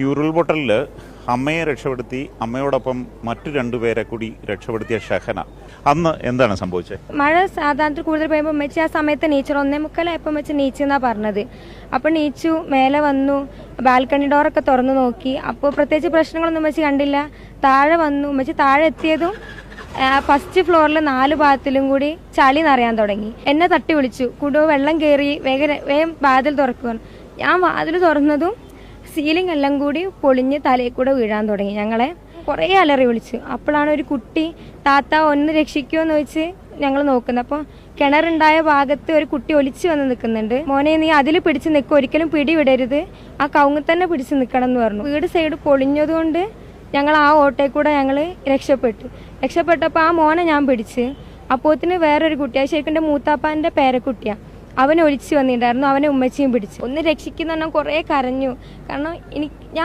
ഈ ഉരുൾപൊട്ടലിൽ അമ്മയെ രക്ഷപ്പെടുത്തി അമ്മയോടൊപ്പം മറ്റു രണ്ടുപേരെ കൂടി രക്ഷപ്പെടുത്തിയ ഷഹന, അന്ന് എന്താണ് സംഭവിച്ചത്? മഴ സാധാരണ കൂടുതൽ പെയ്യുമ്പോൾ ഉമ്മച്ചി ആ സമയത്ത് നീച്ചു 1:45 വെച്ച് നീച്ചെന്നാ പറഞ്ഞത്. അപ്പോൾ നീച്ചു മേലെ വന്നു, ബാൽക്കണി ഡോറൊക്കെ തുറന്നു നോക്കി. അപ്പോൾ പ്രത്യേകിച്ച് പ്രശ്നങ്ങളൊന്നും ഉമ്മച്ചി കണ്ടില്ല. താഴെ വന്നു. ഉമ്മച്ചി താഴെ എത്തിയതും ഫസ്റ്റ് ഫ്ലോറിൽ 4 ഭാഗത്തിലും കൂടി ചളി നിറയാൻ തുടങ്ങി. എന്നെ തട്ടി വിളിച്ചു, കുടു വെള്ളം കയറി, വേഗം വാതിൽ തുറക്കുകയാണ്. ഞാൻ വാതിൽ തുറന്നതും സീലിംഗ് എല്ലാം കൂടി പൊളിഞ്ഞ് തലയിൽ കൂടെ വീഴാൻ തുടങ്ങി. ഞങ്ങളെ കുറേ അലറി വിളിച്ചു. അപ്പോഴാണ് ഒരു കുട്ടി താത്ത ഒന്ന് രക്ഷിക്കുമോ എന്ന് വെച്ച് ഞങ്ങൾ നോക്കുന്നത്. അപ്പോൾ കിണറുണ്ടായ ഭാഗത്ത് ഒരു കുട്ടി ഒലിച്ചു വന്ന് നിൽക്കുന്നുണ്ട്. മോനെ നീ അതിൽ പിടിച്ച് നിൽക്കും, ഒരിക്കലും പിടി വിടരുത്, ആ കവുങ്ങ് തന്നെ പിടിച്ച് നിൽക്കണം എന്ന് പറഞ്ഞു. വീട് സൈഡ് പൊളിഞ്ഞതുകൊണ്ട് ഞങ്ങൾ ആ ഓട്ടയിൽ കൂടെ ഞങ്ങൾ രക്ഷപ്പെട്ടപ്പോൾ ആ മോനെ ഞാൻ പിടിച്ച്. അപ്പോത്തിന് വേറൊരു കുട്ടിയാണ്, ശരിക്കും എൻ്റെ മൂത്താപ്പാൻ്റെ പേരക്കുട്ടിയാണ്, അവൻ ഒലിച്ചു വന്നിട്ടുണ്ടായിരുന്നു. അവനെ ഉമ്മച്ചിയും പിടിച്ചു. ഒന്ന് രക്ഷിക്കുന്ന കുറേ കരഞ്ഞു. കാരണം ഞാൻ